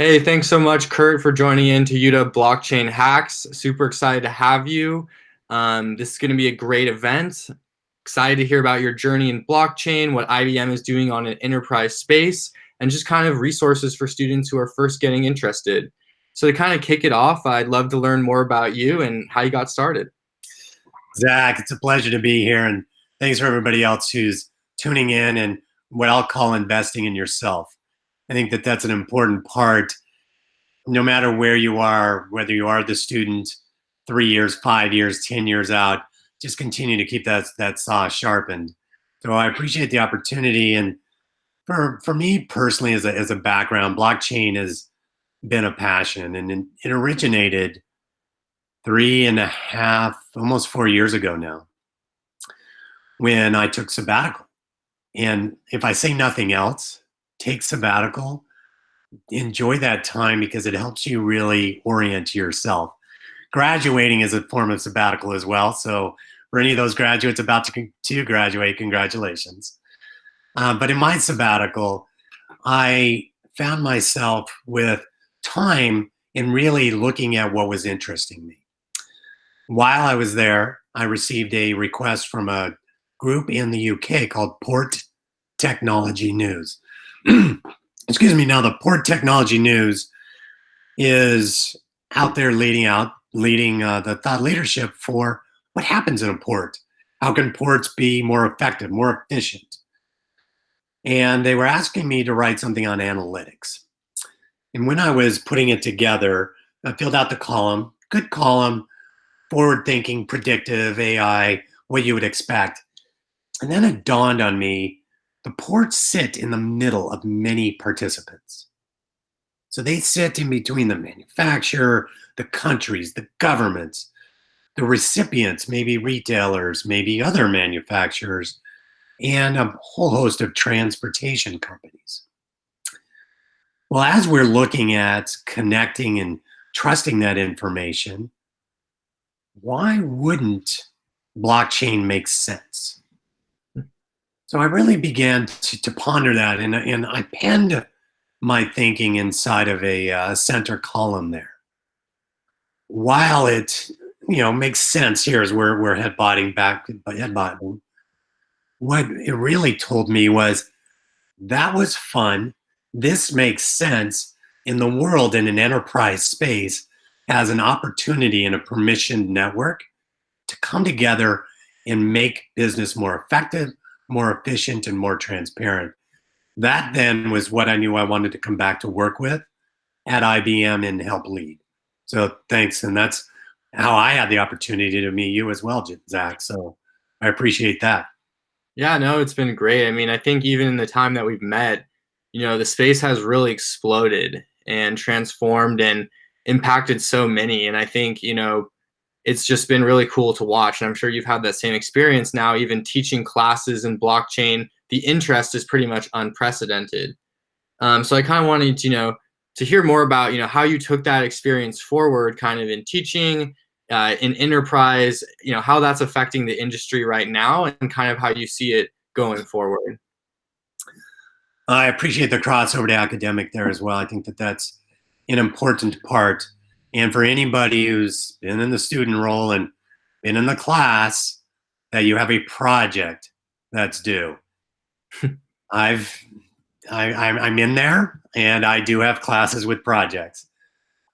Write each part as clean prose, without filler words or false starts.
Hey, thanks so much, Kurt, for joining in to UW Blockchain Hacks. Super excited to have you. This is going to be a great event. Excited to hear about your journey in blockchain, what IBM is doing on an enterprise space, and just kind of resources for students who are first getting interested. So to kind of kick it off, I'd love to learn more about you and how you got started. Zach, it's a pleasure to be here, and thanks for everybody else who's tuning in and what I'll call investing in yourself. I think that that's an important part, no matter where you are, whether you are the student 3 years, 5 years, 10 years out, just continue to keep that saw sharpened. So I appreciate the opportunity, and for me personally, as a background, blockchain has been a passion, and it originated 3.5, almost 4 years ago now, when I took sabbatical. And if I say nothing else, take sabbatical, enjoy that time because it helps you really orient yourself. Graduating is a form of sabbatical as well. So for any of those graduates about to graduate, congratulations. But in my sabbatical, I found myself with time in really looking at what was interesting me. While I was there, I received a request from a group in the UK called Port Technology News. Excuse me. Now, the Port Technology News is out there leading the thought leadership for what happens in a port. How can ports be more effective, more efficient? And they were asking me to write something on analytics. And when I was putting it together, I filled out the column, good column, forward thinking, predictive, AI, what you would expect. And then it dawned on me, the ports sit in the middle of many participants. So they sit in between the manufacturer, the countries, the governments, the recipients, maybe retailers, maybe other manufacturers, and a whole host of transportation companies. Well, as we're looking at connecting and trusting that information, why wouldn't blockchain make sense? So I really began to ponder that, and I penned my thinking inside of a center column there. While it makes sense here as we're headbutting, what it really told me was that was fun. This makes sense in the world in an enterprise space as an opportunity in a permissioned network to come together and make business more effective, more efficient, and more transparent. That then was what I knew I wanted to come back to work with at IBM and help lead. So thanks. And that's how I had the opportunity to meet you as well, Zach. So I appreciate that. Yeah, no, it's been great. I mean, I think even in the time that we've met, the space has really exploded and transformed and impacted so many. And I think, it's just been really cool to watch. And I'm sure you've had that same experience now, even teaching classes in blockchain. The interest is pretty much unprecedented. So I kind of wanted, to hear more about, how you took that experience forward kind of in teaching, in enterprise, how that's affecting the industry right now and kind of how you see it going forward. I appreciate the crossover to academic there as well. I think that that's an important part. And for anybody who's been in the student role and been in the class, that you have a project that's due. I'm in there, and I do have classes with projects.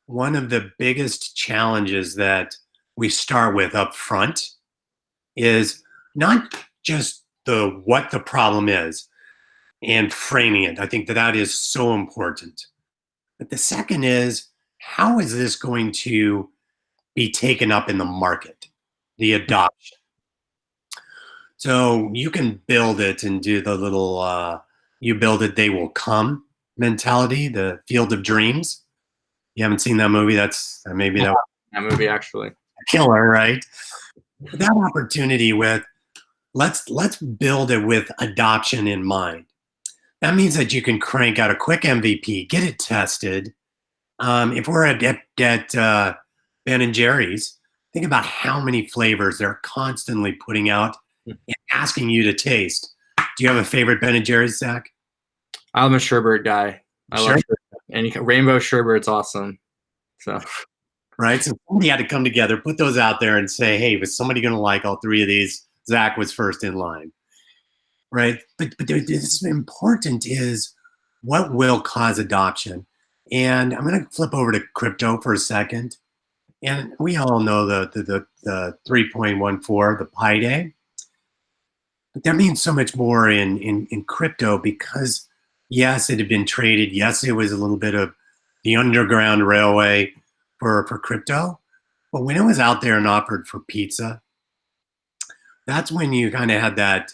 One of the biggest challenges that we start with up front is not just what the problem is and framing it. I think that that is so important. But the second is, how is this going to be taken up in the market, the adoption? So you can build it and do the little you build it, they will come mentality, the field of dreams. You haven't seen that movie? That's maybe that movie actually. Killer, right? That opportunity with let's build it with adoption in mind. That means that you can crank out a quick MVP, get it tested. If we're at Ben and Jerry's, think about how many flavors they're constantly putting out and asking you to taste. Do you have a favorite Ben and Jerry's, Zach? I'm a sherbet guy. I love sherbet. And rainbow sherbet's awesome. So right? So somebody had to come together, put those out there, and say, "Hey, was somebody going to like all three of these?" Zach was first in line, right? But this important is what will cause adoption. And I'm going to flip over to crypto for a second. And we all know the 3.14, the Pi Day. But that means so much more in crypto because, yes, it had been traded. Yes, it was a little bit of the underground railway for crypto. But when it was out there and offered for pizza, that's when you kind of had that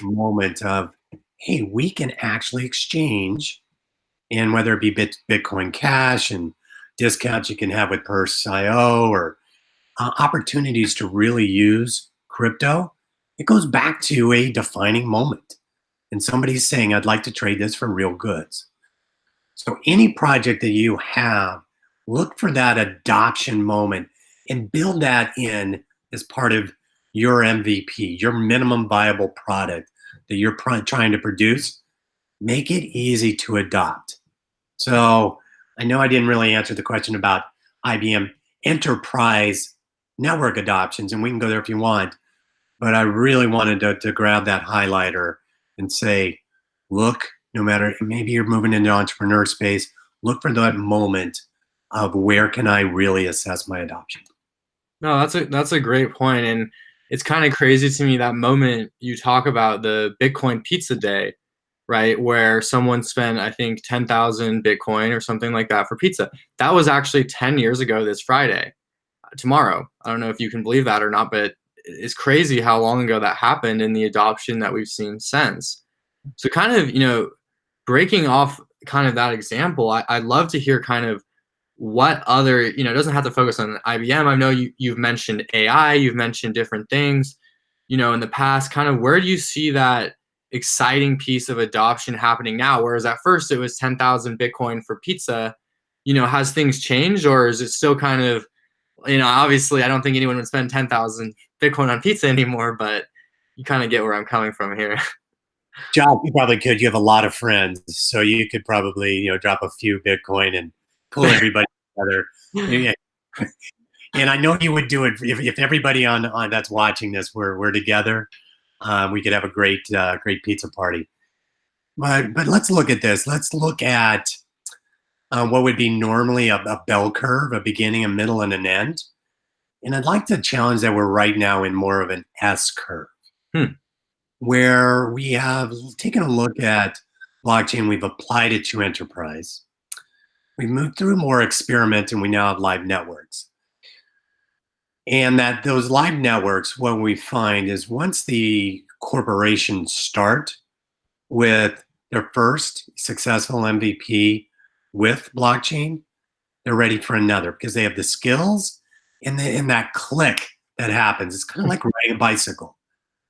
moment of, hey, we can actually exchange, and whether it be Bitcoin Cash and discounts you can have with Purse.io or opportunities to really use crypto, it goes back to a defining moment. And somebody's saying, I'd like to trade this for real goods. So any project that you have, look for that adoption moment and build that in as part of your MVP, your minimum viable product that you're trying to produce. Make it easy to adopt. So I know I didn't really answer the question about IBM enterprise network adoptions, and we can go there if you want. But I really wanted to grab that highlighter and say, look, no matter, maybe you're moving into entrepreneur space, look for that moment of where can I really assess my adoption. no, that's a great point, and it's kind of crazy to me that moment you talk about the Bitcoin pizza day, right? Where someone spent, I think, 10,000 Bitcoin or something like that for pizza. That was actually 10 years ago this Friday, tomorrow. I don't know if you can believe that or not, but it's crazy how long ago that happened and the adoption that we've seen since. So, kind of, breaking off kind of that example, I'd love to hear kind of what other, it doesn't have to focus on IBM. I know you've mentioned AI, you've mentioned different things, in the past. Kind of where do you see that exciting piece of adoption happening now? Whereas at first it was 10,000 Bitcoin for pizza, has things changed, or is it still kind of, obviously I don't think anyone would spend 10,000 Bitcoin on pizza anymore, but you kind of get where I'm coming from here. Josh, you probably could. You have a lot of friends, so you could probably, drop a few Bitcoin and pull everybody together. Yeah. And I know you would do it if everybody on that's watching this were together. We could have a great pizza party. But let's look at this. Let's look at what would be normally a bell curve, a beginning, a middle, and an end. And I'd like to challenge that we're right now in more of an S curve, Hmm. where we have taken a look at blockchain, we've applied it to enterprise. We've moved through more experiment, and we now have live networks. And that those live networks, what we find is once the corporations start with their first successful MVP with blockchain, they're ready for another because they have the skills and that click that happens. It's kind of like riding a bicycle.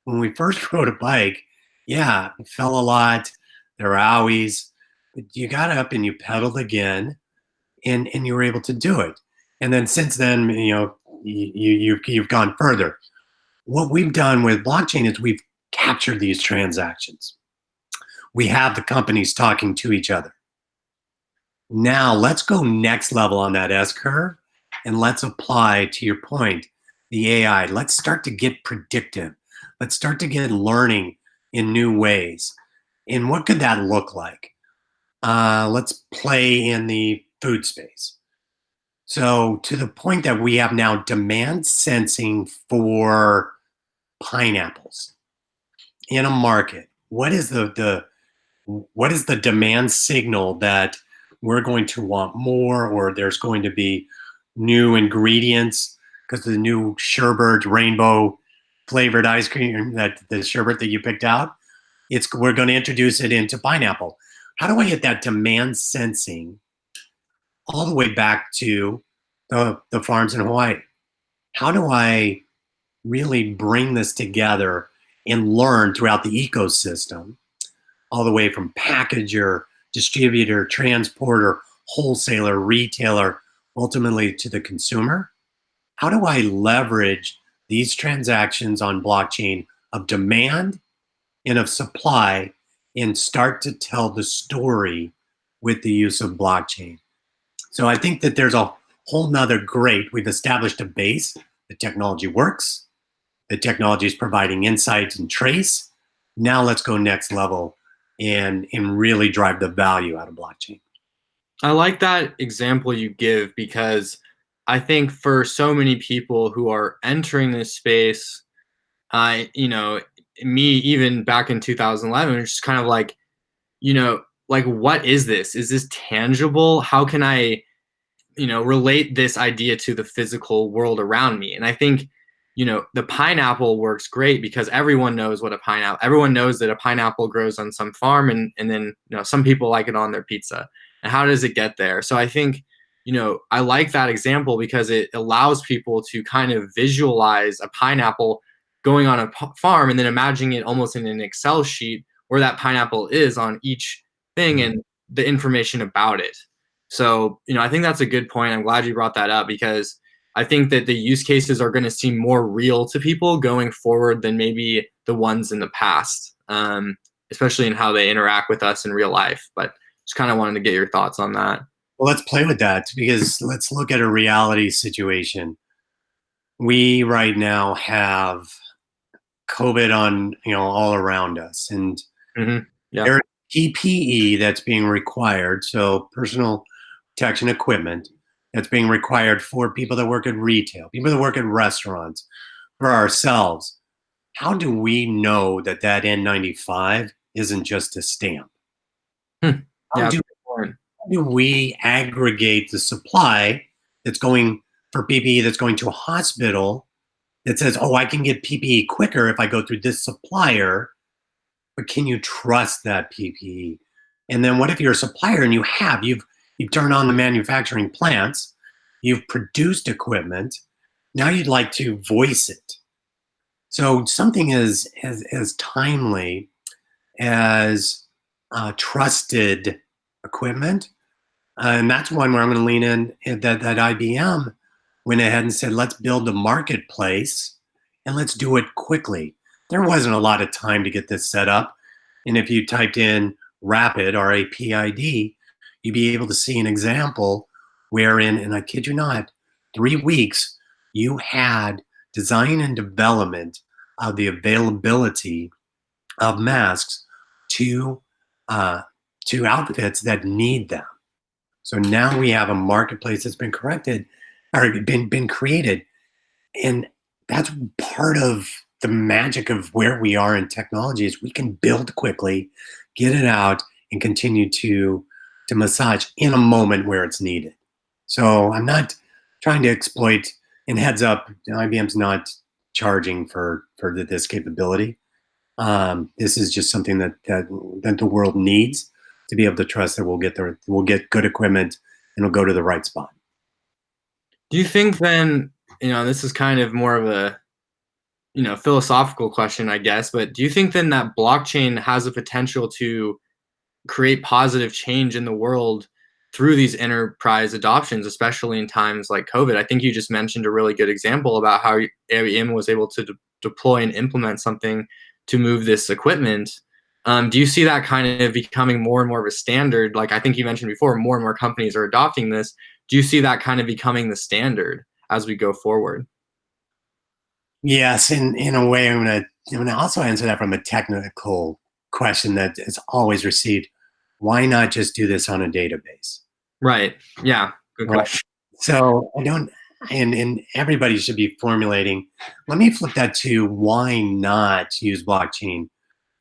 When we first rode a bike, yeah, it fell a lot. There were owies, but you got up and you pedaled again, and you were able to do it. And then since then, you've gone further. What we've done with blockchain is we've captured these transactions. We have the companies talking to each other. Now let's go next level on that S curve, and let's apply, to your point, the AI. Let's start to get predictive. Let's start to get learning in new ways. And what could that look like? Let's play in the food space. So to the point that we have now demand sensing for pineapples in a market. What is the demand signal that we're going to want more, or there's going to be new ingredients because the new sherbet rainbow flavored ice cream, that the sherbet that you picked out, we're going to introduce it into pineapple. How do I get that demand sensing all the way back to the farms in Hawaii? How do I really bring this together and learn throughout the ecosystem, all the way from packager, distributor, transporter, wholesaler, retailer, ultimately to the consumer? How do I leverage these transactions on blockchain of demand and of supply and start to tell the story with the use of blockchain. So I think that there's a whole nother great, we've established a base, the technology works, the technology is providing insights and trace. Now let's go next level and really drive the value out of blockchain. I like that example you give because I think for so many people who are entering this space, me even back in 2011, it's just kind of like, like what is this? Is this tangible? How can I relate this idea to the physical world around me? And I think, the pineapple works great because everyone knows everyone knows that a pineapple grows on some farm and then, some people like it on their pizza. And how does it get there? So I think, I like that example because it allows people to kind of visualize a pineapple going on a farm and then imagining it almost in an Excel sheet where that pineapple is on each thing and the information about it. So, I think that's a good point. I'm glad you brought that up because I think that the use cases are going to seem more real to people going forward than maybe the ones in the past, especially in how they interact with us in real life. But just kind of wanted to get your thoughts on that. Well, let's play with that because let's look at a reality situation. We right now have COVID on, all around us, and Yeah. there's PPE that's being required, so personal protection equipment that's being required for people that work at retail, people that work at restaurants, for ourselves. How do we know that that N95 isn't just a stamp? Hmm. How Yeah. do, how do we aggregate the supply that's going for PPE that's going to a hospital that says, oh, I can get PPE quicker if I go through this supplier, but can you trust that PPE? And then what if you're a supplier and you've turned on the manufacturing plants, you've produced equipment, now you'd like to voice it. So something as timely as trusted equipment, and that's one where I'm going to lean in. That IBM went ahead and said, let's build a marketplace and let's do it quickly. There wasn't a lot of time to get this set up. And if you typed in rapid, RAPID, you'd be able to see an example wherein, and I kid you not, 3 weeks, you had design and development of the availability of masks to outfits that need them. So now we have a marketplace that's been corrected or been created, and that's part of the magic of where we are in technology is we can build quickly, get it out, and continue to massage in a moment where it's needed. So I'm not trying to exploit. And heads up, IBM's not charging for this capability. This is just something that the world needs to be able to trust that we'll get good equipment and it'll go to the right spot. Do you think then, this is kind of more of a, philosophical question, I guess, but do you think then that blockchain has the potential to create positive change in the world through these enterprise adoptions, especially in times like COVID? I think you just mentioned a really good example about how IBM was able to deploy and implement something to move this equipment. Do you see that kind of becoming more and more of a standard? Like I think you mentioned before, more and more companies are adopting this. Do you see that kind of becoming the standard as we go forward? Yes, in a way, I'm gonna also answer that from a technical question that is always received. Why not just do this on a database? Right. Yeah. Good Right. question. So I don't, and everybody should be formulating. Let me flip that to why not use blockchain?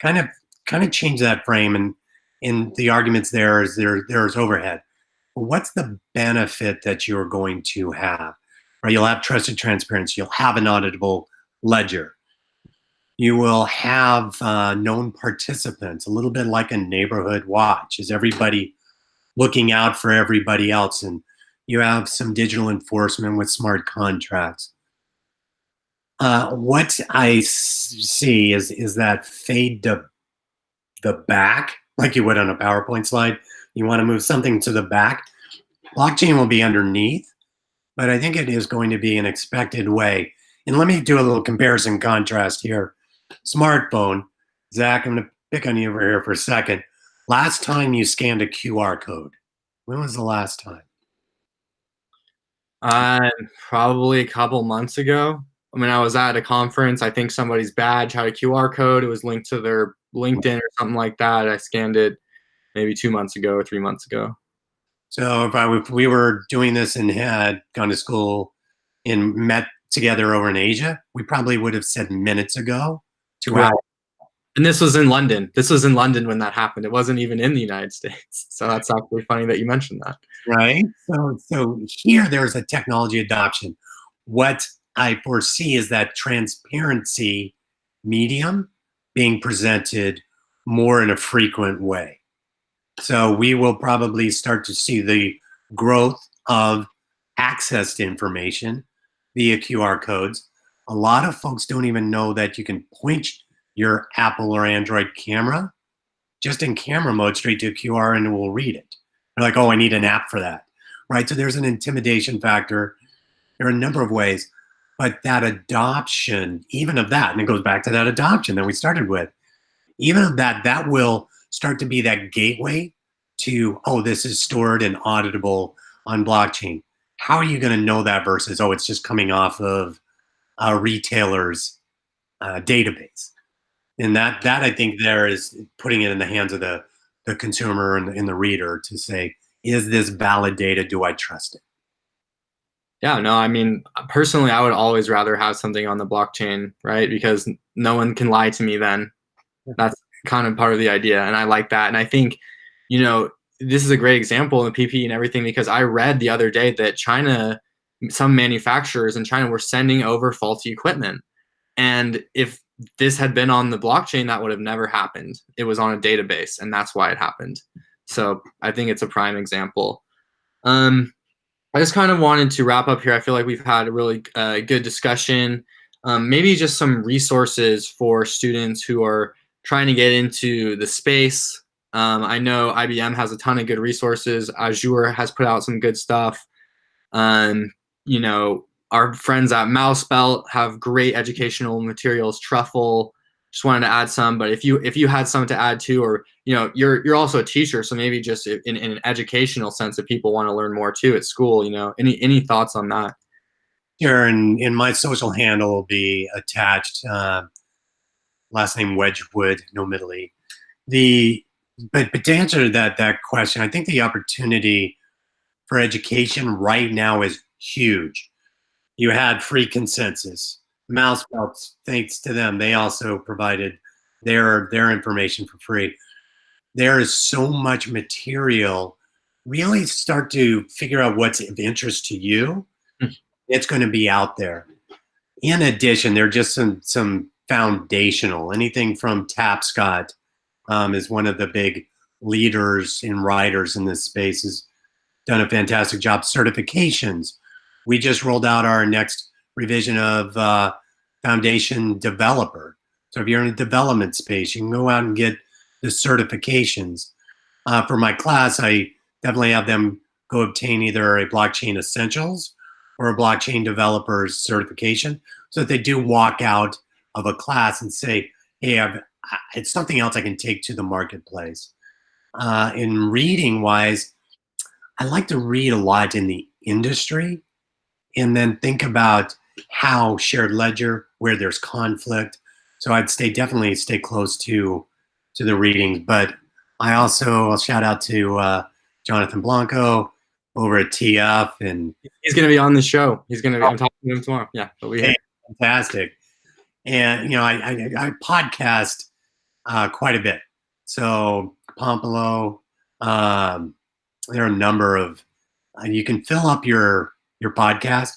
Kind of, kind of change that frame, and in the arguments there's overhead. What's the benefit that you're going to have? Right, you'll have trusted transparency. You'll have an auditable ledger. You will have known participants, a little bit like a neighborhood watch. Is everybody looking out for everybody else? And you have some digital enforcement with smart contracts. What I see is that fade to the back, like you would on a PowerPoint slide. You want to move something to the back. Blockchain will be underneath, but I think it is going to be an expected way. And let me do a little comparison contrast here. Smartphone, Zach, I'm going to pick on you over here for a second. Last time you scanned a QR code, when was the last time? Uh, Probably a couple months ago. I mean, I was at a conference. I think somebody's badge had a QR code. It was linked to their LinkedIn or something like that. I scanned it maybe 2 months ago or 3 months ago. So if we were doing this and had gone to school and met together over in Asia, we probably would have said minutes ago, two Right. hours. And this was in London. This was in London when that happened. It wasn't even in the United States. So that's actually funny that you mentioned that. Right. So here there's a technology adoption. What I foresee is that transparency medium being presented more in a frequent way. So we will probably start to see the growth of access to information via QR codes. A lot of folks don't even know that you can point your Apple or Android camera just in camera mode straight to a QR and it will read it. They're like, oh, I need an app for that. Right. So there's an intimidation factor. There are a number of ways, but that adoption, even of that, and it goes back to that adoption that we started with, even of that, that will start to be that gateway to, oh, this is stored and auditable on blockchain. How are you going to know that versus, oh, it's just coming off of a retailer's database? And that I think there is putting it in the hands of the consumer and the reader to say, is this valid data? Do I trust it? Yeah, no, I mean, personally, I would always rather have something on the blockchain, right? Because no one can lie to me then. That's kind of part of the idea. And I like that. And I think, you know, this is a great example in the PP and everything because I read the other day that China, some manufacturers in China were sending over faulty equipment. And if this had been on the blockchain, that would have never happened. It was on a database, and that's why it happened. So I think it's a prime example. Um, I just kind of wanted to wrap up here. I feel like we've had a really good discussion. Maybe just some resources for students who are trying to get into the space. I know IBM has a ton of good resources. Azure has put out some good stuff. Um, you know, our friends at Mousebelt have great educational materials. Truffle, just wanted to add some, but if you had some to add too, or you're also a teacher, so maybe just in an educational sense, if people want to learn more too at school, any thoughts on that? Sure. And my social handle will be attached. Last name Wedgwood, no middle E. But to answer that question, I think the opportunity for education right now is huge. You had free consensus. Mouse Belts, thanks to them, they also provided their information for free. There is so much material. Really start to figure out what's of interest to you. It's going to be out there. In addition, there are just some foundational. Anything from Tapscott is one of the big leaders and writers in this space. Has done a fantastic job. Certifications. We just rolled out our next revision of Foundation Developer. So if you're in a development space, you can go out and get the certifications. For my class, I definitely have them go obtain either a blockchain essentials or a blockchain developers certification so that they do walk out of a class and say, hey, it's something else I can take to the marketplace. In reading wise, I like to read a lot in the industry and then think about how shared ledger, where there's conflict. So definitely stay close to the readings. But I'll shout out to Jonathan Blanco over at TF, and He's going to be on the show. He's going to be. I'm talking to him tomorrow. Yeah, but we. hey, fantastic. And I podcast quite a bit. So Pompolo, there are a number of you can fill up your podcast,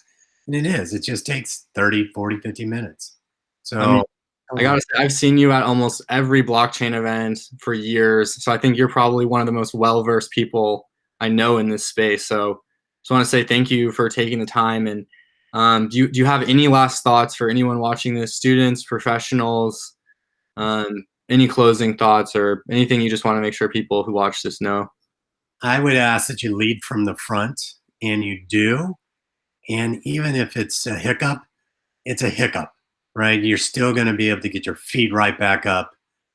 and it just takes 30, 40, 50 minutes. So I mean, I gotta say, I've seen you at almost every blockchain event for years. So I think you're probably one of the most well-versed people I know in this space. So just want to say thank you for taking the time. And do you have any last thoughts for anyone watching this, students, professionals, any closing thoughts or anything you just want to make sure people who watch this know? I would ask that you lead from the front, and you do. And even if it's a hiccup, it's a hiccup, right? You're still going to be able to get your feet right back up,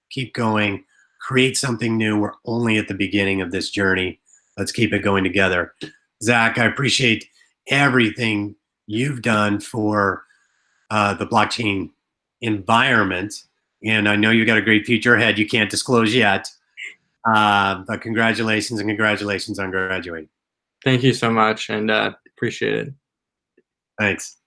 keep going, create something new. We're only at the beginning of this journey. Let's keep it going together. Zach, I appreciate everything you've done for the blockchain environment. And I know you got a great future ahead. You can't disclose yet. But congratulations and congratulations on graduating. Thank you so much, and appreciate it. Thanks.